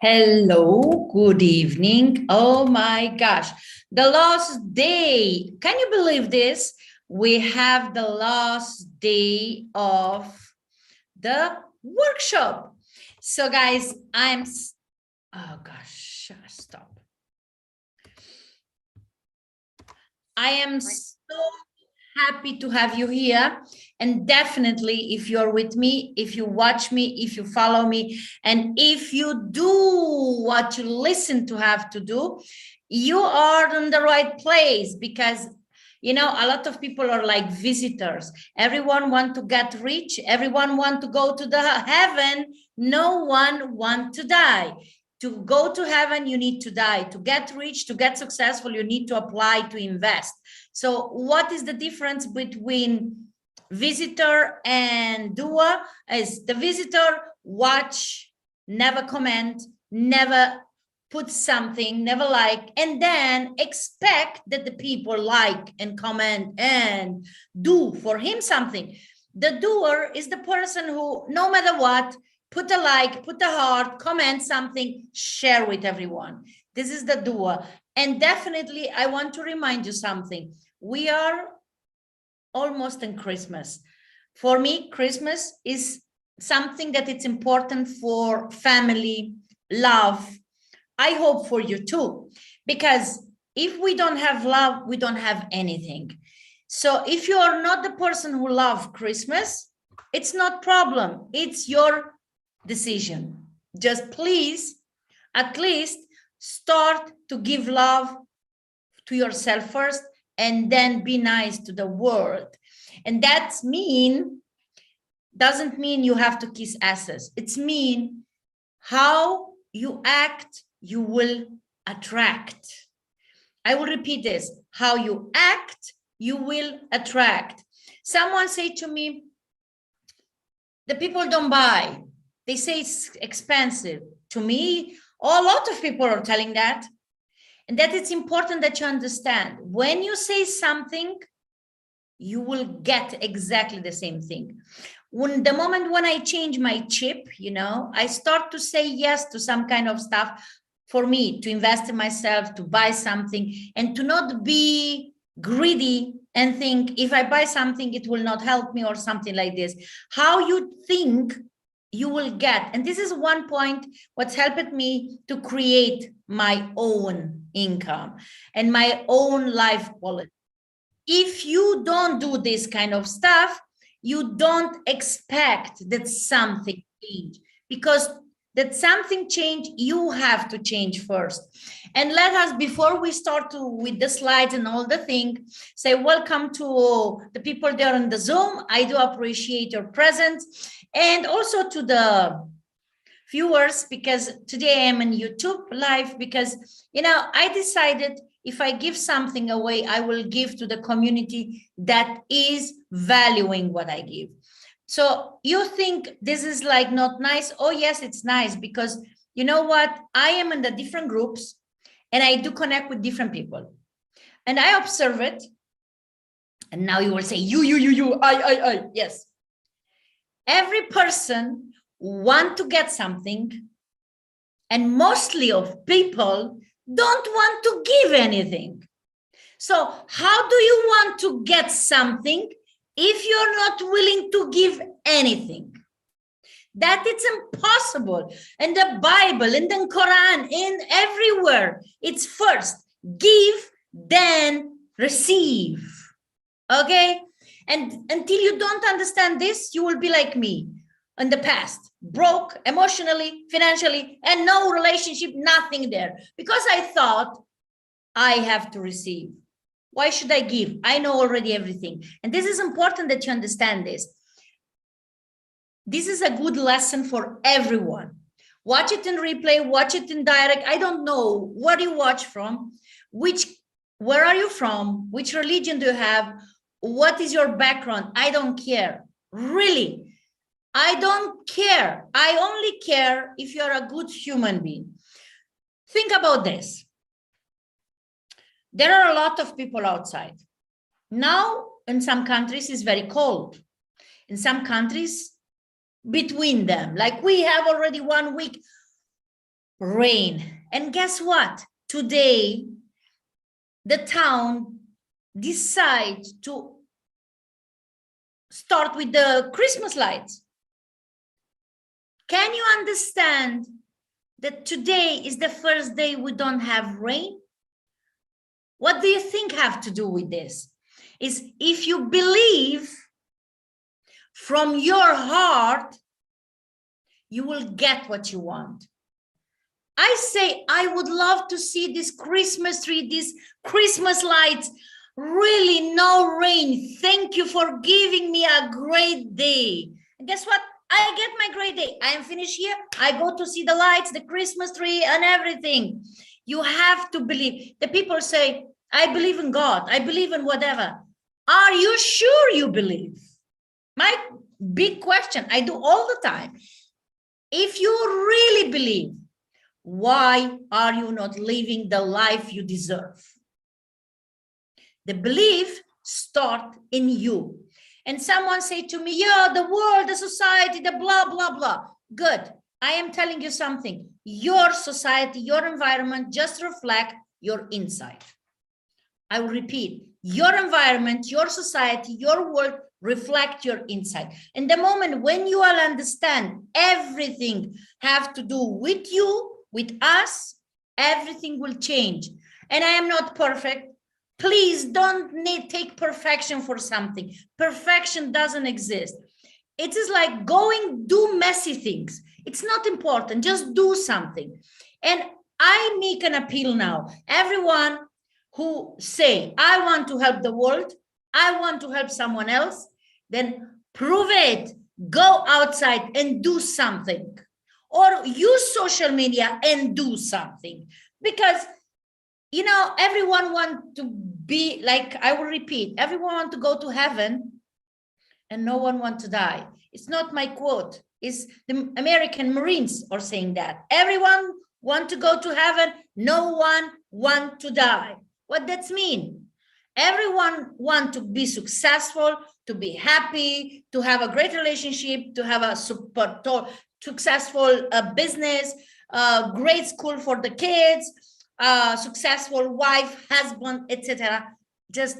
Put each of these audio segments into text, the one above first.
Hello, good evening. Oh my gosh, the last day. Can you believe this? We have the last day of the workshop. So guys, oh gosh, stop. I am so happy to have you here. And definitely, if you're with me, if you watch me, if you follow me, and if you do what you listen to have to do, you are in the right place because a lot of people are like visitors. Everyone want to get rich. Everyone want to go to the heaven. No one want to die. To go to heaven, you need to die. To get rich, to get successful, you need to apply to invest. So what is the difference between visitor and doer? Is the visitor watch, never comment, never put something, never like, and then expect that the people like and comment and do for him something. The doer is the person who, no matter what, put a like, put a heart, comment something, share with everyone. This is the doer. And definitely, I want to remind you something. We are almost in Christmas. For me, Christmas is something that it's important for family, love. I hope for you too, because if we don't have love, we don't have anything. So if you are not the person who loves Christmas, it's not problem. It's your decision. Just please, at least start to give love to yourself first and then be nice to the world. And doesn't mean you have to kiss asses. It's mean how you act, you will attract. I will repeat this. How you act, you will attract. Someone say to me, the people don't buy. They say it's expensive. To me, a lot of people are telling that. And that it's important that you understand. When you say something, you will get exactly the same thing. The moment when I change my chip, I start to say yes to some kind of stuff for me, to invest in myself, to buy something, and to not be greedy and think, if I buy something, it will not help me or something like this. How you think, you will get. And this is one point what's helped me to create my own income and my own life quality. If you don't do this kind of stuff, you don't expect that something change, because that something change, you have to change first. And let us, before we start with the slides and all the thing, say welcome to the people there on the Zoom. I do appreciate your presence, and also to the viewers, because today I am on YouTube live, because I decided if I give something away, I will give to the community that is valuing what I give. So you think this is like not nice? Oh yes, it's nice, because you know what? I am in the different groups and I do connect with different people. And I observe it. And now you will say, you, I. Yes. Every person want to get something, and mostly of people don't want to give anything. So how do you want to get something if you're not willing to give anything? That it's impossible. In the Bible, in the Quran, in everywhere, it's first give, then receive. Okay? And until you don't understand this, you will be like me in the past, broke emotionally, financially, and no relationship, nothing there, because I thought I have to receive. Why should I give? I know already everything. And this is important that you understand this. This is a good lesson for everyone. Watch it in replay, watch it in direct. I don't know where you watch from, where are you from, which religion do you have, what is your background? I don't care. Really, I don't care. I only care if you're a good human being. Think about this. There are a lot of people outside. Now, in some countries, it's very cold. In some countries, between them, like we have already 1 week, rain. And guess what? Today, the town decides to start with the Christmas lights. Can you understand that today is the first day we don't have rain? What do you think have to do with this? Is if you believe from your heart, you will get what you want. I say, I would love to see this Christmas tree, these Christmas lights, really no rain. Thank you for giving me a great day. And guess what? I get my great day. I am finished here. I go to see the lights, the Christmas tree and everything. You have to believe. The people say, I believe in God. I believe in whatever. Are you sure you believe? My big question, I do all the time. If you really believe, why are you not living the life you deserve? The belief starts in you. And someone say to me, yeah, the world, the society, the blah, blah, blah. Good. I am telling you something. Your society, your environment just reflect your inside. I will repeat, your environment, your society, your world reflect your inside. And the moment when you all understand everything have to do with you, with us, everything will change. And I am not perfect. Please don't take perfection for something. Perfection doesn't exist. It is like do messy things. It's not important. Just do something. And I make an appeal now. Everyone who say, I want to help the world, I want to help someone else, then prove it. Go outside and do something. Or use social media and do something. Because, you know, everyone wants to be, like, I will repeat, everyone wants to go to heaven and no one wants to die. It's not my quote. It's the American Marines are saying that. Everyone wants to go to heaven. No one wants to die. What does that mean? Everyone wants to be successful, to be happy, to have a great relationship, to have a successful business, great school for the kids, successful wife, husband, etc. Just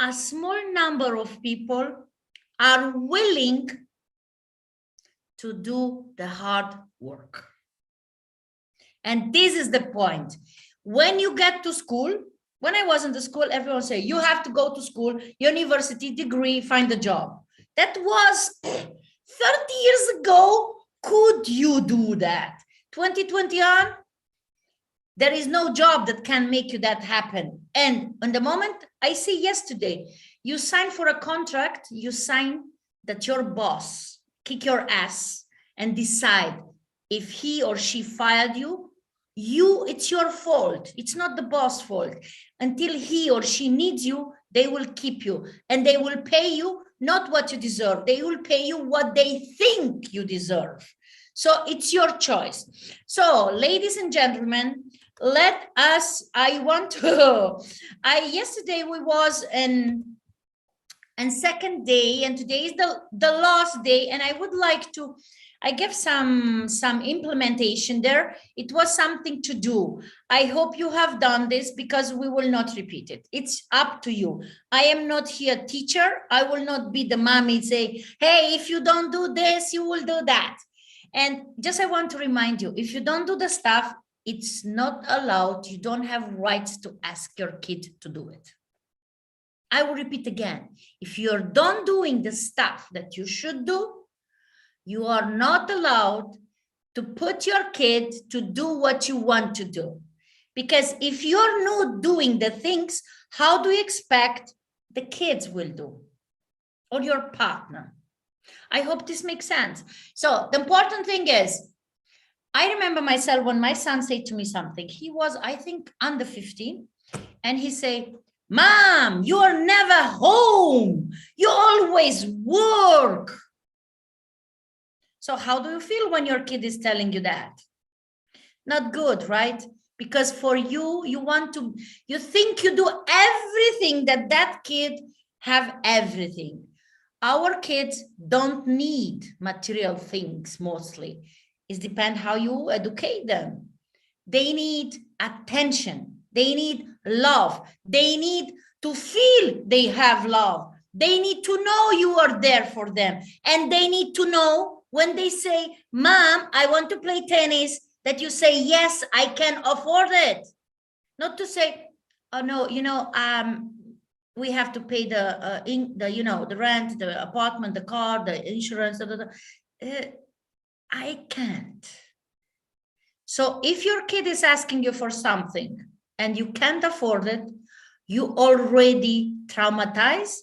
a small number of people are willing to do the hard work. And this is the point. When you get to school, when I was in the school, everyone say, you have to go to school, university degree, find a job. That was 30 years ago. Could you do that? 2020 on, there is no job that can make you that happen. And in the moment, I see yesterday, you sign for a contract, you sign that your boss kick your ass and decide if he or she fired you, it's your fault. It's not the boss' fault. Until he or she needs you, they will keep you and they will pay you not what you deserve. They will pay you what they think you deserve. So it's your choice. So, ladies and gentlemen, yesterday we was in second day, and today is the last day, and I would like to, I give some implementation there. It was something to do. I hope you have done this because we will not repeat it. It's up to you. I am not here teacher. I will not be the mommy say, hey, if you don't do this, you will do that. And just I want to remind you, if you don't do the stuff, it's not allowed. You don't have rights to ask your kid to do it. I will repeat again. If you're done doing the stuff that you should do, you are not allowed to put your kid to do what you want to do. Because if you're not doing the things, how do you expect the kids will do? Or your partner? I hope this makes sense. So the important thing is, I remember myself when my son said to me something. He was, I think, under 15. And he said, Mom, you're never home. You always work. So how do you feel when your kid is telling you that? Not good, right? Because for you, you think you do everything that kid have everything. Our kids don't need material things mostly. It depends how you educate them. They need attention. They need love. They need to feel they have love. They need to know you are there for them. And they need to know when they say, Mom, I want to play tennis, that you say, yes, I can afford it. Not to say, oh no, we have to pay the rent, the apartment, the car, the insurance. I can't. So if your kid is asking you for something and you can't afford it, you already traumatize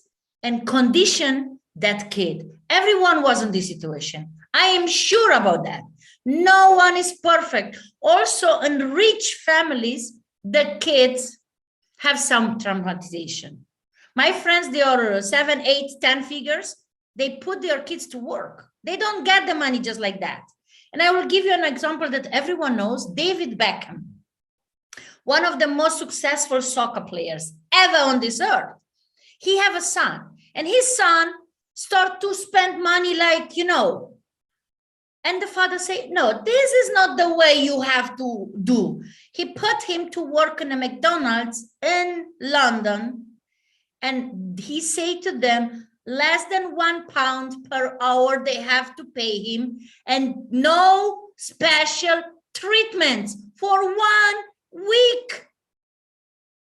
and condition that kid. Everyone was in this situation. I am sure about that. No one is perfect. Also, in rich families, the kids have some traumatization. My friends, they are 7, 8, 10 figures. They put their kids to work. They don't get the money just like that. And I will give you an example that everyone knows, David Beckham, one of the most successful soccer players ever on this earth. He have a son, and his son start to spend money like, and the father say, no, this is not the way you have to do. He put him to work in a McDonald's in London, and he say to them, less than £1 per hour they have to pay him, and no special treatments for 1 week.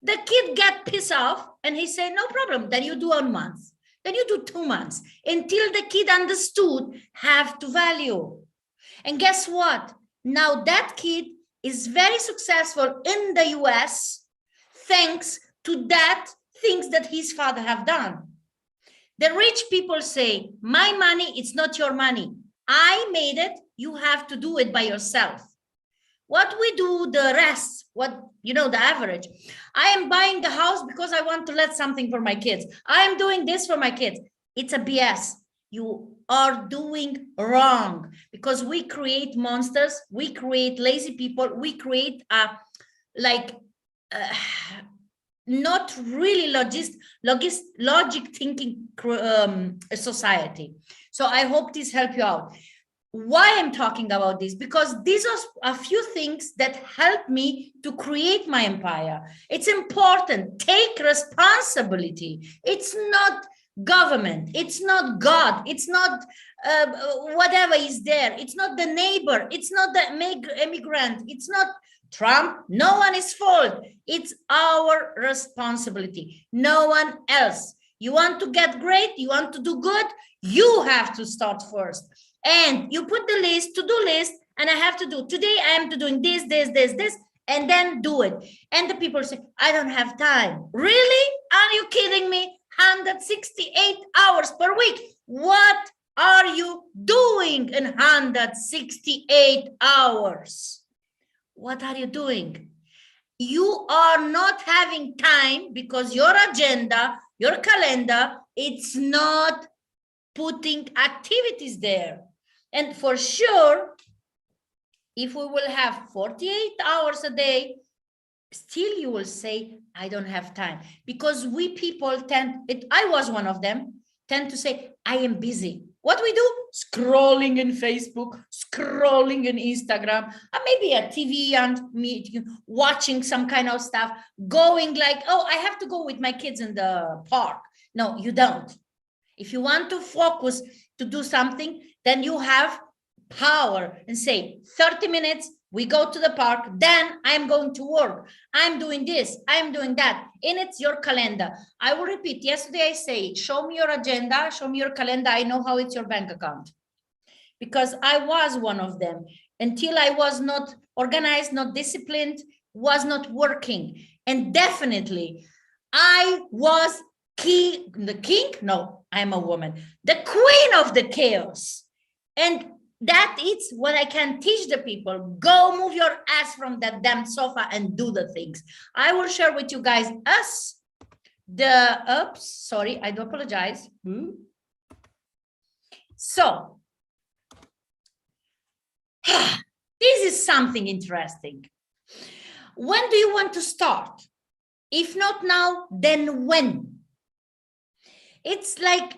The kid get pissed off, and he say, no problem, then you do 1 month, then you do 2 months, until the kid understood have to value. And guess what? Now that kid is very successful in the US thanks to that things that his father have done. The rich people say, my money, it's not your money. I made it, you have to do it by yourself. What we do, the rest, the average. I am buying the house because I want to let something for my kids. I am doing this for my kids. It's a BS. You are doing wrong, because we create monsters, we create lazy people, we create not really logic thinking society. So I hope this help you out. Why I'm talking about this? Because these are a few things that help me to create my empire. It's important. Take responsibility. It's not government. It's not God. It's not whatever is there. It's not the neighbor. It's not the immigrant. It's not Trump. No one is fault. It's our responsibility. No one else. You want to get great, you want to do good, you have to start first. And you put the list, to-do list, and I have to do, today I am doing this, and then do it. And the people say, I don't have time. Really? Are you kidding me? 168 hours per week. What are you doing in 168 hours? What are you doing? You are not having time because your agenda, your calendar, it's not putting activities there. And for sure, if we will have 48 hours a day, still you will say, I don't have time. Because we people I was one of them, tend to say, I am busy. What we do? Scrolling in Facebook, scrolling in Instagram, or maybe a TV and watching some kind of stuff, going like, oh, I have to go with my kids in the park. No, you don't. If you want to focus to do something, then you have power and say 30 minutes, we go to the park, then I'm going to work. I'm doing this, I'm doing that. And it's your calendar. I will repeat, yesterday I say, show me your agenda, show me your calendar. I know how it's your bank account. Because I was one of them. Until I was not organized, not disciplined, was not working. And definitely, I was the king? No, I'm a woman. The queen of the chaos. And that is what I can teach the people. Go move your ass from that damn sofa and do the things. I will share with you guys sorry, I do apologize. So, this is something interesting. When do you want to start? If not now, then when? It's like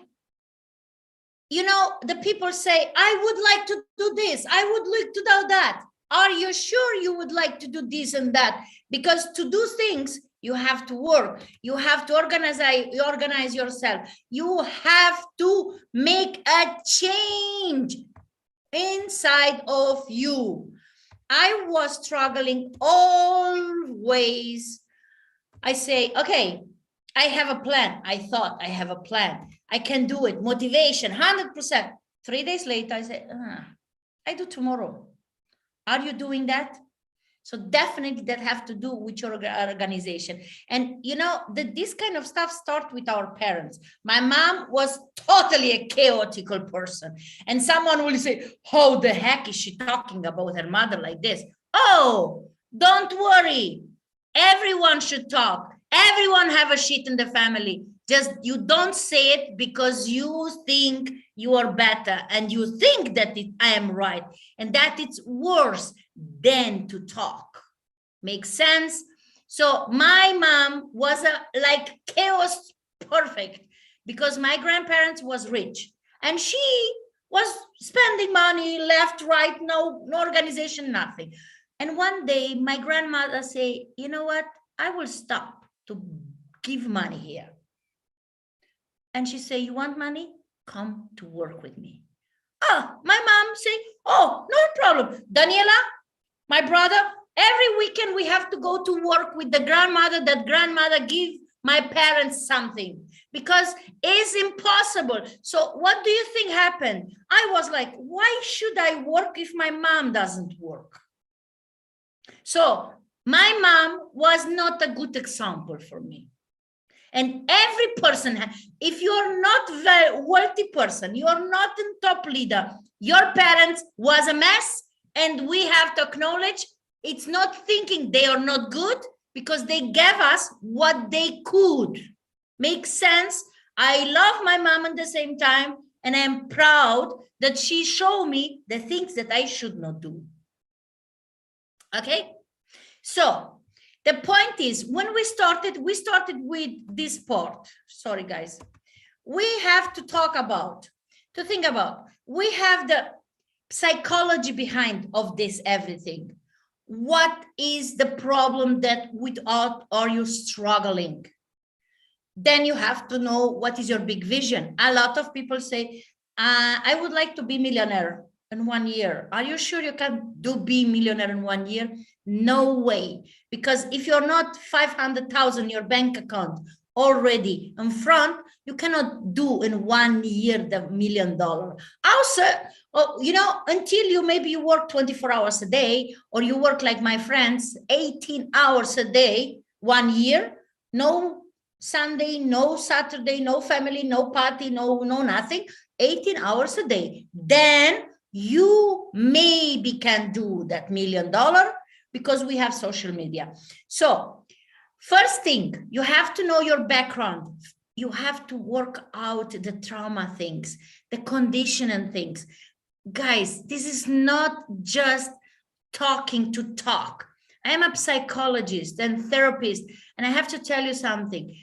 you know, the people say, I would like to do this, I would like to do that. Are you sure you would like to do this and that? Because to do things, you have to work, you have to organize yourself, you have to make a change inside of you. I was struggling always. I say, okay, I have a plan. I thought I have a plan. I can do it. Motivation, 100%. 3 days later, I say, I do tomorrow. Are you doing that? So definitely that have to do with your organization. And you know, this kind of stuff starts with our parents. My mom was totally a chaotic person. And someone will say, how the heck is she talking about her mother like this? Oh, don't worry. Everyone should talk. Everyone have a shit in the family. Just you don't say it because you think you are better and you think that I am right and that it's worse than to talk. Makes sense? So my mom was like chaos perfect because my grandparents was rich and she was spending money left, right, no organization, nothing. And one day my grandmother say, you know what? I will stop to give money here. And she say, you want money? Come to work with me. Oh, my mom say, oh, no problem. Daniela, my brother, every weekend we have to go to work with the grandmother. That grandmother give my parents something because it's impossible. So what do you think happened? I was like, why should I work if my mom doesn't work? So my mom was not a good example for me. And every person, if you're not a very wealthy person, you're not a top leader, your parents was a mess, and we have to acknowledge it's not thinking they are not good because they gave us what they could. Make sense? I love my mom at the same time, and I'm proud that she showed me the things that I should not do. Okay? So the point is, when we started with this part. Sorry, guys. We have to think about, we have the psychology behind of this everything. What is the problem that without are you struggling? Then you have to know what is your big vision. A lot of people say, I would like to be millionaire in 1 year. Are you sure you can be millionaire in 1 year? No way. Because if you're not 500,000 your bank account already in front, you cannot do in 1 year the $1 million. Also, you know, until you maybe you work 24 hours a day, or you work like my friends, 18 hours a day, 1 year, no Sunday, no Saturday, no family, no party, no nothing, 18 hours a day. Then you maybe can do that $1 million because we have social media. So first thing, you have to know your background. You have to work out the trauma things, the conditioning things. Guys, this is not just talking to talk. I am a psychologist and therapist, and I have to tell you something.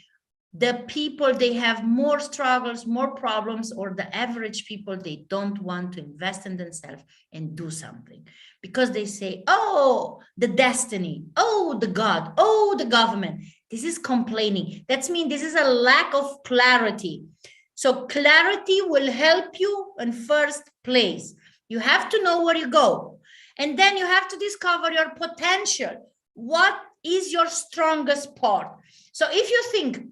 The people, they have more struggles, more problems, or the average people, they don't want to invest in themselves and do something because they say, oh, the destiny, oh, the God, oh, the government. This is complaining. That means this is a lack of clarity. So clarity will help you in first place. You have to know where you go. And then you have to discover your potential. What is your strongest part? So if you think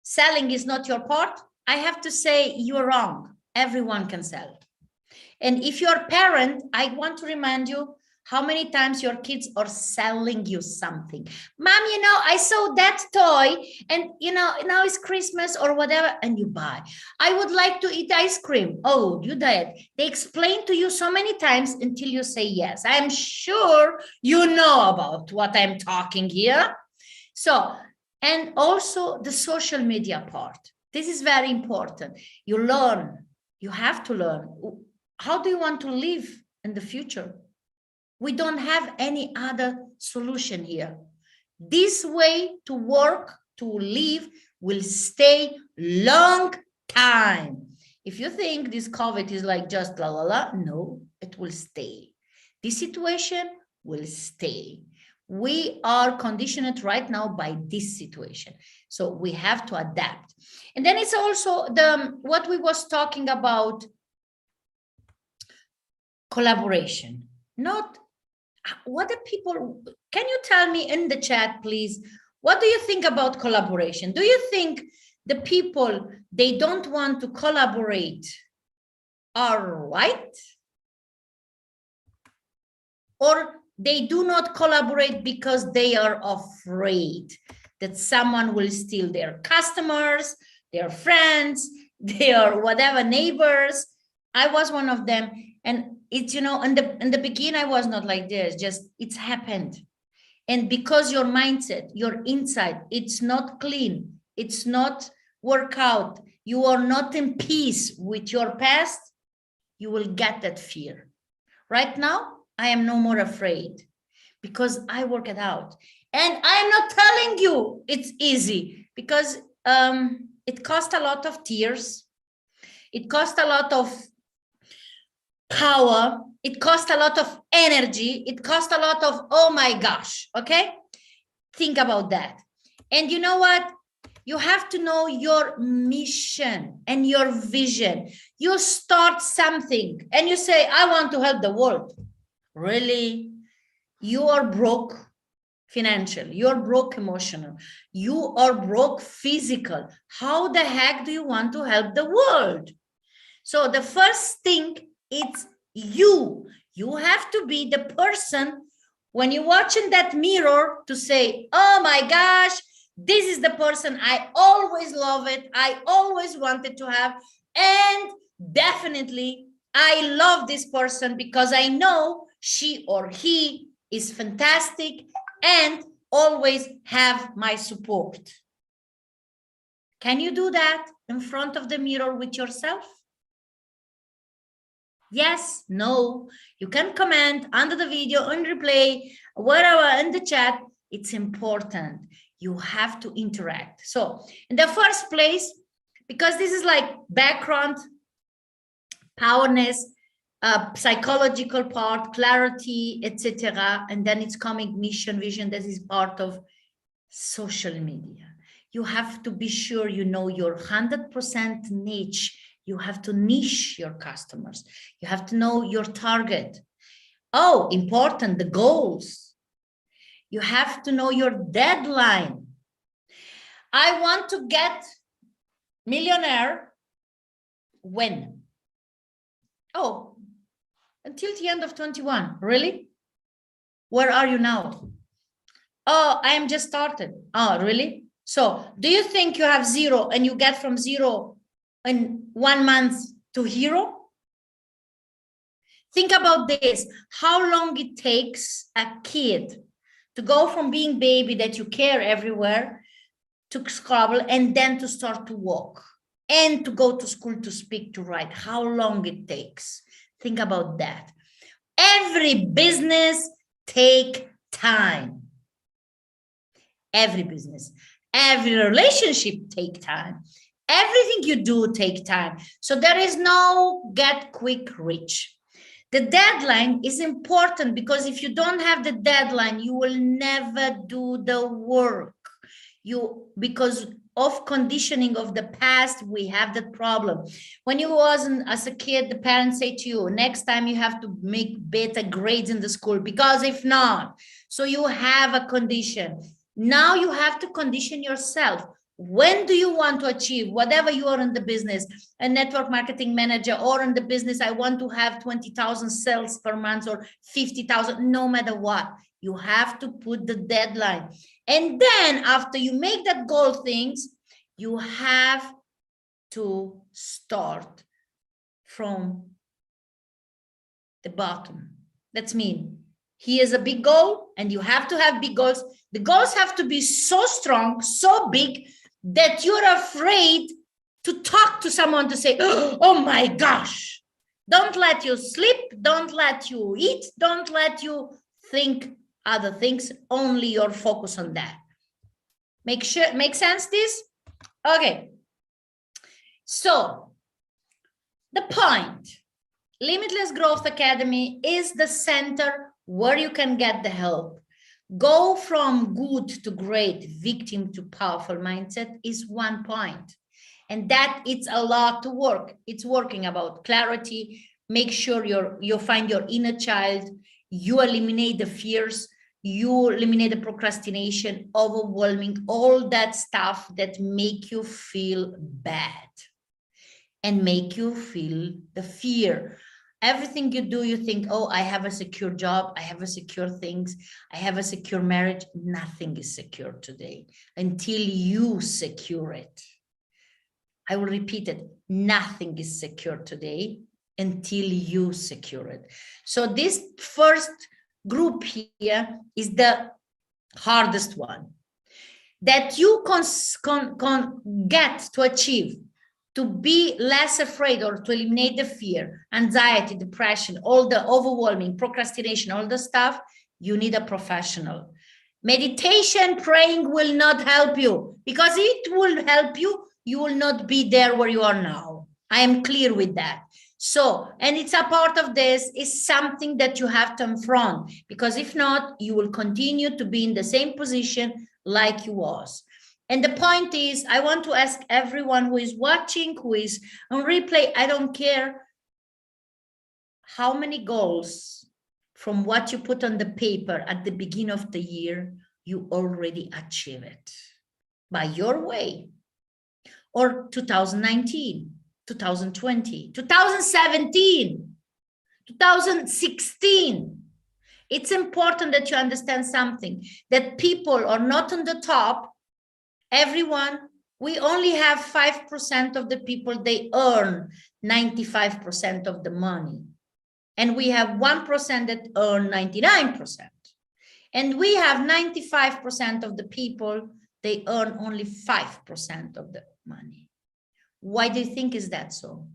selling is not your part, I have to say you're wrong. Everyone can sell. And if you're a parent, I want to remind you how many times your kids are selling you something. Mom, you know, I saw that toy and, you know, now it's Christmas or whatever, and you buy. I would like to eat ice cream. Oh, you did. They explain to you so many times until you say yes. I'm sure you know about what I'm talking here. So, and also the social media part. This is very important. You learn. You have to learn. How do you want to live in the future? We don't have any other solution here. This way to work, to live, will stay long time. If you think this COVID is like just la la la, no, it will stay. This situation will stay. We are conditioned right now by this situation. So we have to adapt. And then it's also what we was talking about, collaboration. Not what do people, can you tell me in the chat, please, what do you think about collaboration? Do you think the people, they don't want to collaborate are right? Or they do not collaborate because they are afraid that someone will steal their customers, their friends, their whatever neighbors. I was one of them. And it's, you know, in the beginning, I was not like this, just it's happened. And because your mindset, your inside, it's not clean, it's not work out, you are not in peace with your past, you will get that fear. Right now, I am no more afraid because I work it out. And I'm not telling you it's easy, because it costs a lot of tears. It costs a lot of power. It costs a lot of energy. It costs a lot of, oh my gosh, okay? Think about that. And you know what? You have to know your mission and your vision. You start something and you say, I want to help the world. Really? You are broke financially, you're broke emotional, you are broke physical. How the heck do you want to help the world? So the first thing, it's you. You have to be the person when you watch in that mirror to say, oh my gosh, this is the person I always love it, I always wanted to have, and definitely I love this person because I know she or he is fantastic and always have my support. Can you do that in front of the mirror with yourself? Yes, no. You can comment under the video, on replay, wherever in the chat. It's important. You have to interact. So in the first place, because this is like background, powerness, psychological part, clarity, etc. And then it's coming mission, vision. That is part of social media. You have to be sure you know your 100% niche. You have to niche your customers. You have to know your target. Oh, important, the goals. You have to know your deadline. I want to get millionaire when? Oh, until the end of 21. Really? Where are you now? Oh, I am just started. Oh, really? So do you think you have zero and you get from zero in 1 month to hero? Think about this, how long it takes a kid to go from being baby that you care everywhere to Scrabble and then to start to walk and to go to school, to speak, to write, how long it takes. Think about that. Every business take time. Every business, every relationship take time. Everything you do take time. So there is no get quick rich. The deadline is important because if you don't have the deadline, you will never do the work. Because of conditioning of the past, we have that problem. When you wasn't as a kid, the parents say to you, next time you have to make better grades in the school, because if not, so you have a condition. Now you have to condition yourself. When do you want to achieve whatever you are in the business, a network marketing manager, or in the business, I want to have 20,000 sales per month or 50,000, no matter what, you have to put the deadline. And then after you make that goal things, you have to start from the bottom. That's mean, here's a big goal and you have to have big goals. The goals have to be so strong, so big that you're afraid to talk to someone to say, oh my gosh, don't let you sleep, don't let you eat, don't let you think other things, only your focus on that. Make sense this? Okay. So The point, Limitless Growth Academy is the center where you can get the help. Go from good to great, victim to powerful mindset is one point. And that it's a lot to work. It's working about clarity. Make sure you find your inner child. You eliminate the fears. You eliminate the procrastination, overwhelming, all that stuff that make you feel bad and make you feel the fear. Everything you do, you think, oh, I have a secure job, I have a secure things, I have a secure marriage. Nothing is secure today until you secure it. I will repeat it. Nothing is secure today until you secure it. So this first group here is the hardest one that you can get to achieve, to be less afraid or to eliminate the fear, anxiety, depression, all the overwhelming procrastination, all the stuff. You need a professional. Meditation, praying will not help you, because it will help you. You will not be there where you are now. I am clear with that. So, and it's a part of this, is something that you have to confront, because if not, you will continue to be in the same position like you was. And the point is, I want to ask everyone who is watching, who is on replay, I don't care how many goals from what you put on the paper at the beginning of the year, you already achieve it by your way. Or 2019, 2020, 2017, 2016. It's important that you understand something, that people are not on the top. Everyone, we only have 5% of the people, they earn 95% of the money. And we have 1% that earn 99%. And we have 95% of the people, they earn only 5% of the money. Why do you think is that so?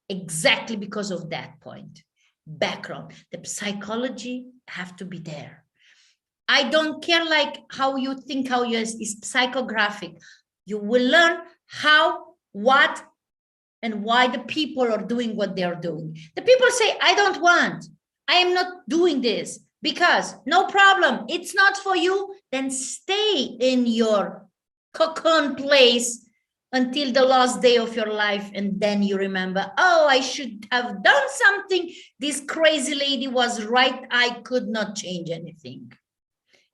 Exactly because of that point. Background, the psychology have to be there. I don't care like how you think, how you is psychographic. You will learn how, what, and why the people are doing what they are doing. The people say, I don't want, I am not doing this because no problem, it's not for you. Then stay in your cocoon place until the last day of your life. And then you remember, oh, I should have done something. This crazy lady was right. I could not change anything.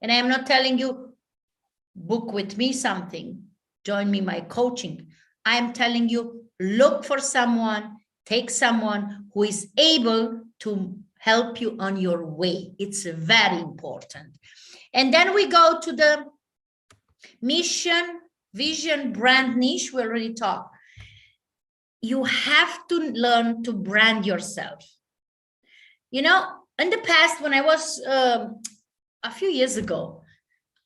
And I am not telling you, book with me something, join me my coaching. I am telling you, look for someone, take someone who is able to help you on your way. It's very important. And then we go to the mission, vision, brand, niche. We already talked. You have to learn to brand yourself. You know, in the past, when I was a few years ago,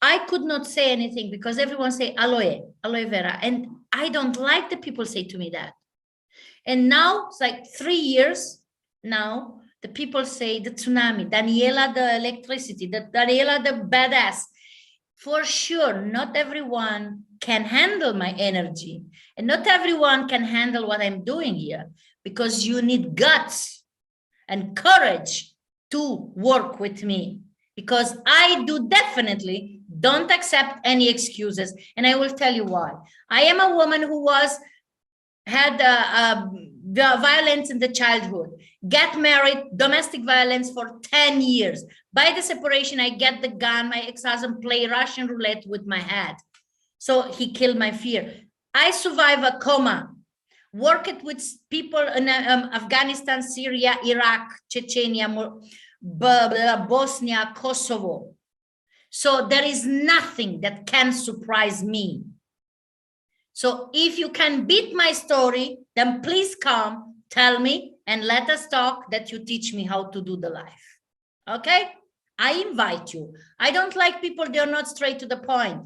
I could not say anything because everyone say aloe vera. And I don't like the people say to me that. And now it's like 3 years now, the people say the tsunami, Daniela, the electricity, Daniela, the badass. For sure, not everyone can handle my energy. And not everyone can handle what I'm doing here, because you need guts and courage to work with me. Because I do definitely don't accept any excuses. And I will tell you why. I am a woman who had violence in the childhood, get married, domestic violence for 10 years. By the separation, I get the gun, my ex-husband play Russian roulette with my head. So he killed my fear. I survived a coma, worked with people in Afghanistan, Syria, Iraq, Chechnya, Bosnia, Kosovo. So there is nothing that can surprise me. So if you can beat my story, then please come, tell me, and let us talk, that you teach me how to do the life. Okay? I invite you. I don't like people, they're not straight to the point.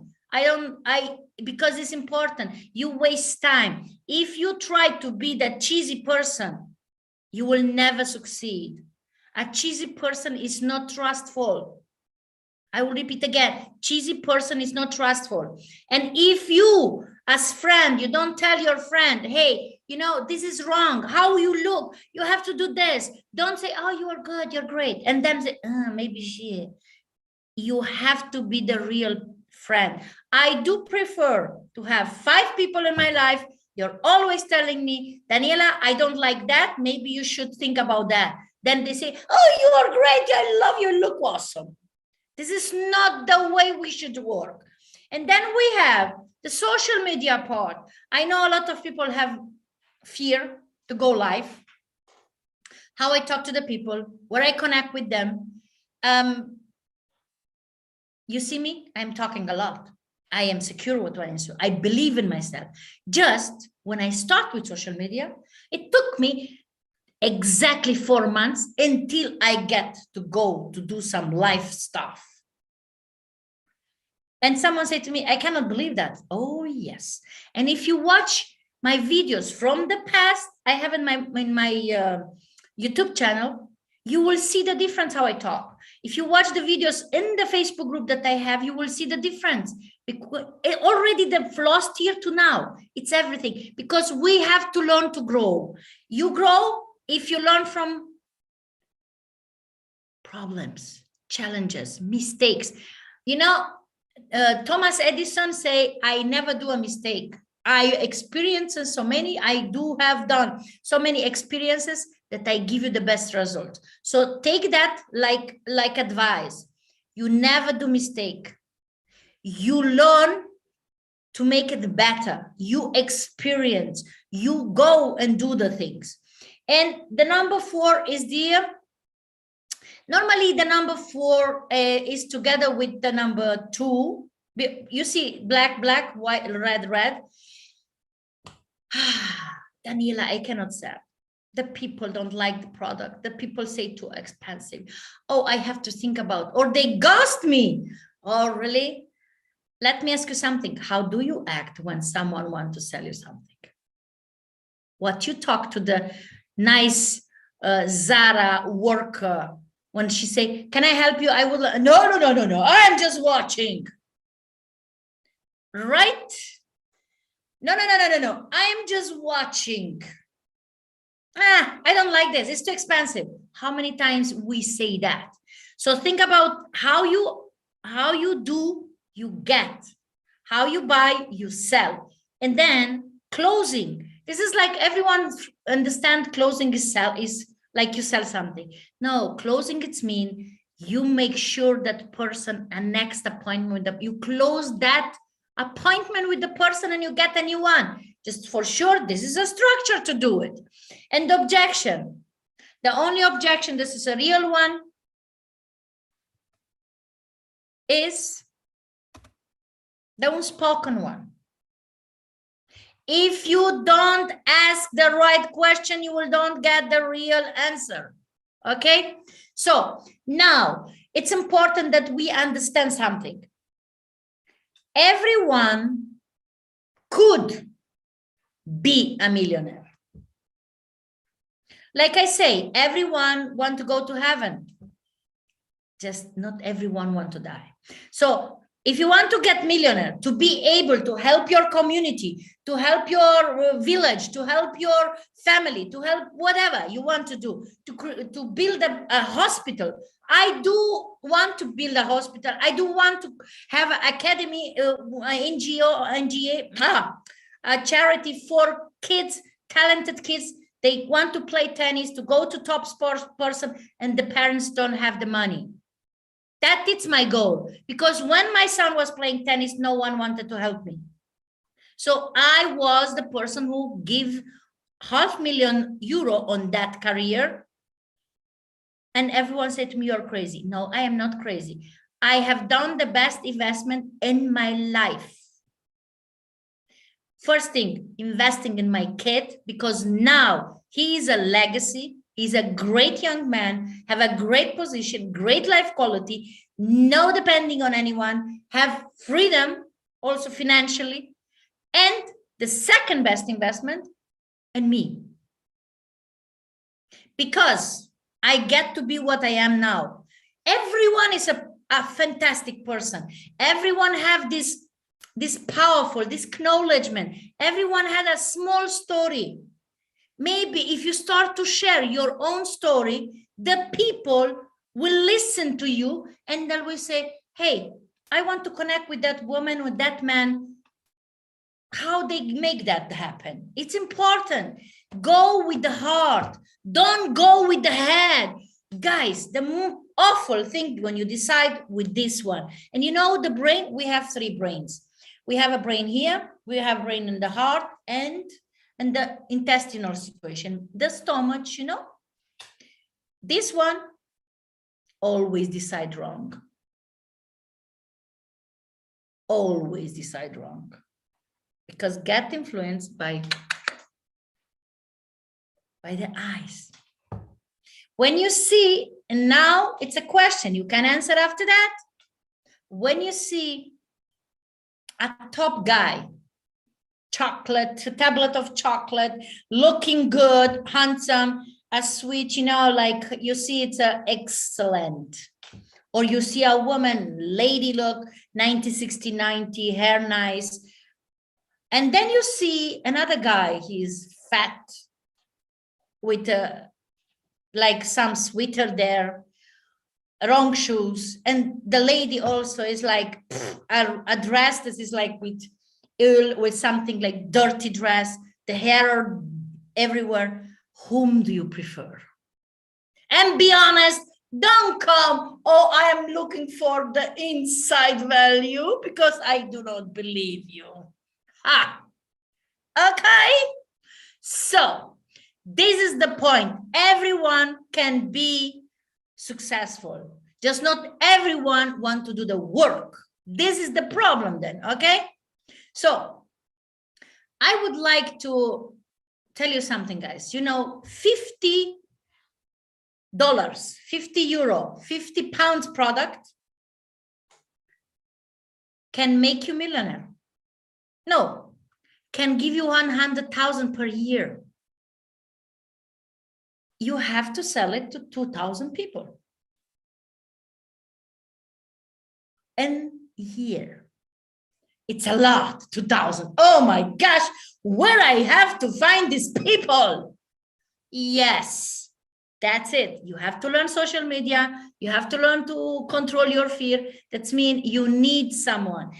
Because it's important. You waste time. If you try to be that cheesy person, you will never succeed. A cheesy person is not trustful. I will repeat again, cheesy person is not trustful. And if you As friend, you don't tell your friend, hey, you know, this is wrong. How you look, you have to do this. Don't say, oh, you are good, you're great. And then say, maybe she. You have to be the real friend. I do prefer to have 5 people in my life. You're always telling me, Daniela, I don't like that. Maybe you should think about that. Then they say, oh, you are great. I love you. Look awesome. This is not the way we should work. And then we have the social media part. I know a lot of people have fear to go live. How I talk to the people, where I connect with them. You see me, I'm talking a lot. I am secure with what I do. I believe in myself. Just when I start with social media, it took me exactly 4 months until I get to go to do some live stuff. And someone said to me, I cannot believe that. Oh, yes. And if you watch my videos from the past, I have in my YouTube channel, you will see the difference how I talk. If you watch the videos in the Facebook group that I have, you will see the difference. Because already the last year to now, it's everything. Because we have to learn to grow. You grow if you learn from problems, challenges, mistakes. You know, Thomas Edison say, I never do a mistake. I experience so many, I do have done so many experiences that I give you the best result. So take that like advice. You never do mistake. You learn to make it better. You experience, you go and do the things. And the number 4 is normally the number 4 is together with the number 2. You see black, black, white, red, red. Daniela, I cannot sell. The people don't like the product. The people say too expensive. Oh, I have to think about, or they ghost me. Oh, really? Let me ask you something. How do you act when someone wants to sell you something? What you talk to the nice Zara worker when she say, can I help you? I will, no. I'm just watching. Right? No. I'm just watching. I don't like this. It's too expensive. How many times we say that? So think about how you do, you get. How you buy, you sell. And then closing. This is like everyone understand closing is like you sell something. No, closing it's mean you make sure that person a next appointment with them. You close that appointment with the person and you get a new one. Just for sure, this is a structure to do it. And the objection. The only objection, this is a real one, is the unspoken one. If you don't ask the right question, you will don't get the real answer. Okay? So now it's important that we understand something. Everyone could be a millionaire. Like I say, everyone want to go to heaven. Just not everyone want to die. So if you want to get millionaire, to be able to help your community, to help your village, to help your family, to help whatever you want to do, to build a hospital. I do want to build a hospital. I do want to have an academy, a charity for kids, talented kids. They want to play tennis, to go to top sports person, and the parents don't have the money. That is my goal. Because when my son was playing tennis, no one wanted to help me. So I was the person who gave €500,000 on that career. And everyone said to me, you're crazy. No, I am not crazy. I have done the best investment in my life. First thing, investing in my kid, because now he is a legacy. He's a great young man, have a great position, great life quality, no depending on anyone, have freedom also financially. And the second best investment in me. Because I get to be what I am now. Everyone is a fantastic person. Everyone have this this powerful, this acknowledgement. Everyone had a small story. Maybe if you start to share your own story, the people will listen to you and they will say, hey, I want to connect with that woman, with that man. How they make that happen? It's important. Go with the heart. Don't go with the head. Guys, the awful thing when you decide with this one. And you know, the brain, we have 3 brains. We have a brain here, we have a brain in the heart and the intestinal situation, the stomach, you know. This one always decide wrong. Always decide wrong. Because get influenced by the eyes. When you see, and now it's a question, you can answer after that. When you see a top guy, chocolate, a tablet of chocolate, looking good, handsome, a sweet, you know, like you see it's excellent. Or you see a woman, lady look, 90, 60, 90, hair nice. And then you see another guy, he's fat, with like some sweater there, wrong shoes. And the lady also is like a dress that is like with something like dirty dress, the hair everywhere. Whom do you prefer? And be honest, don't come, oh, I am looking for the inside value, because I do not believe you. Okay? So this is the point. Everyone can be successful. Just not everyone want to do the work. This is the problem then, okay? So I would like to tell you something, guys. You know, $50, 50 euro, 50 pounds product can make you millionaire. No, can give you 100,000 per year. You have to sell it to 2,000 people. And here, it's a lot, 2,000. Oh my gosh, where I have to find these people? Yes, that's it. You have to learn social media. You have to learn to control your fear. That means you need someone.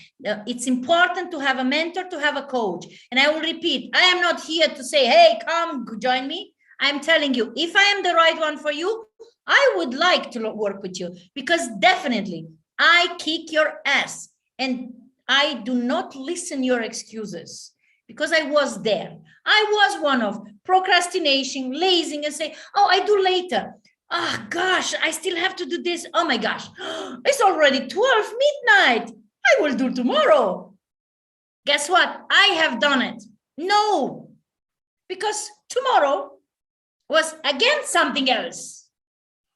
It's important to have a mentor, to have a coach. And I will repeat, I am not here to say, hey, come join me. I'm telling you, if I am the right one for you, I would like to work with you, because definitely I kick your ass and I do not listen your excuses, because I was there. I was one of procrastination, lazing, and say, oh, I do later. Oh gosh, I still have to do this. Oh my gosh, it's already 12 midnight. I will do tomorrow. Guess what? I have done it. No, because tomorrow was again something else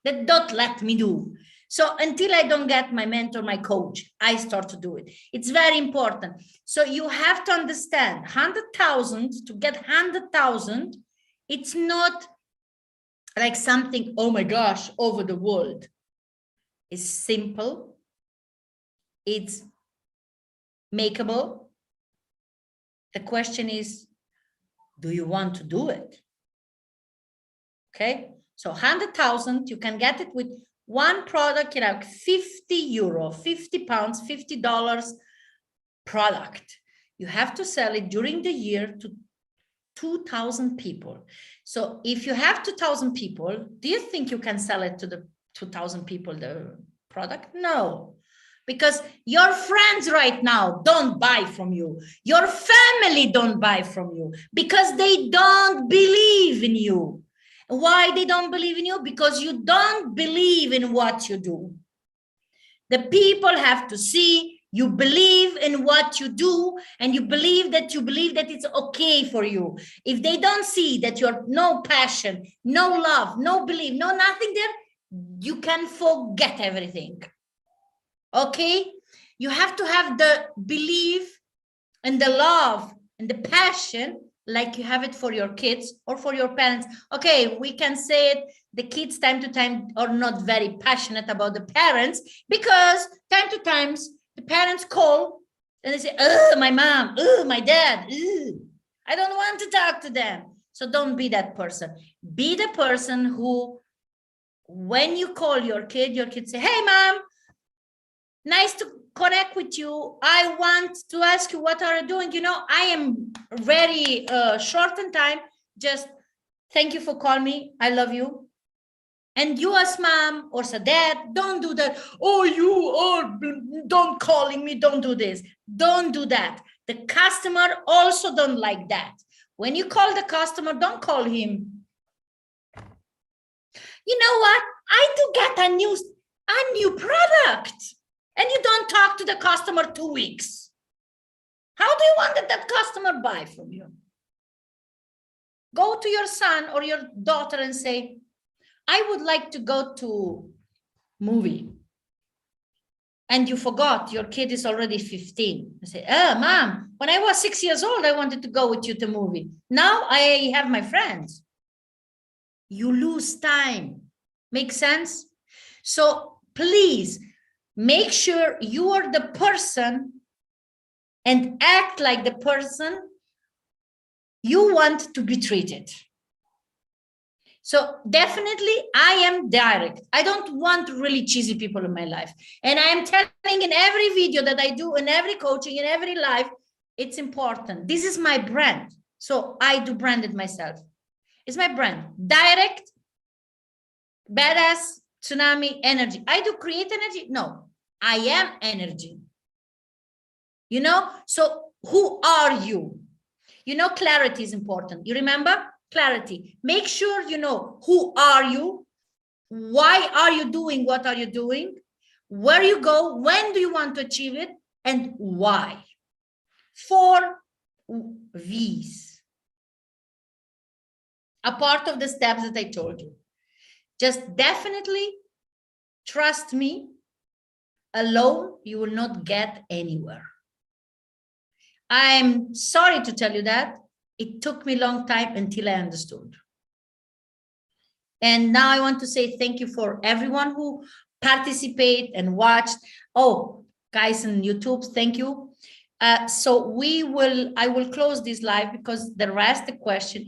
that don't let me do. So until I don't get my mentor, my coach, I start to do it. It's very important. So you have to understand, 100,000, to get 100,000, it's not like something, oh my gosh, over the world. It's simple. It's makeable. The question is, do you want to do it? Okay, so 100,000, you can get it with one product, you know, 50 euro, 50 pounds, $50 product. You have to sell it during the year to 2,000 people. So if you have 2,000 people, do you think you can sell it to the 2,000 people, the product? No, because your friends right now don't buy from you. Your family don't buy from you because they don't believe in you. Why they don't believe in you? Because you don't believe in what you do. The people have to see you believe in what you do, and you believe that it's okay for you. If they don't see that you're no passion, no love, no belief, no nothing there, you can forget everything. Okay? You have to have the belief and the love and the passion like you have it for your kids or for your parents. Okay, we can say it, the kids time to time are not very passionate about the parents, because time to time the parents call And they say, oh, my mom, oh, my dad, I don't want to talk to them. So don't be that person. Be the person who, when you call your kid say, hey, mom, nice to connect with you. I want to ask you, what are you doing? You know, I am very short in time. Just thank you for calling me. I love you. And you as mom or as a dad, don't do that. Oh, you are, don't calling me, don't do this. Don't do that. The customer also don't like that. When you call the customer, don't call him. You know what? I do get a new product. And you don't talk to the customer 2 weeks. How do you want that customer buy from you? Go to your son or your daughter and say, I would like to go to movie. And you forgot your kid is already 15. I say, oh, mom, when I was 6 years old, I wanted to go with you to movie. Now I have my friends. You lose time. Make sense? So please make sure you are the person and act like the person you want to be treated. So definitely I am direct. I don't want really cheesy people in my life. And I am telling in every video that I do, in every coaching, in every live, it's important. This is my brand. So I do brand it myself. It's my brand. Direct, badass, tsunami, energy. I do create energy? No, I am energy. You know, so who are you? You know, clarity is important. You remember? Clarity. Make sure you know who are you, why are you doing what are you doing, where you go, when do you want to achieve it, and why. 4 V's. A part of the steps that I told you. Just definitely trust me, alone you will not get anywhere. I'm sorry to tell you that. It took me a long time until I understood. And now I want to say thank you for everyone who participated and watched. Oh, guys on YouTube, thank you. So I will close this live because the question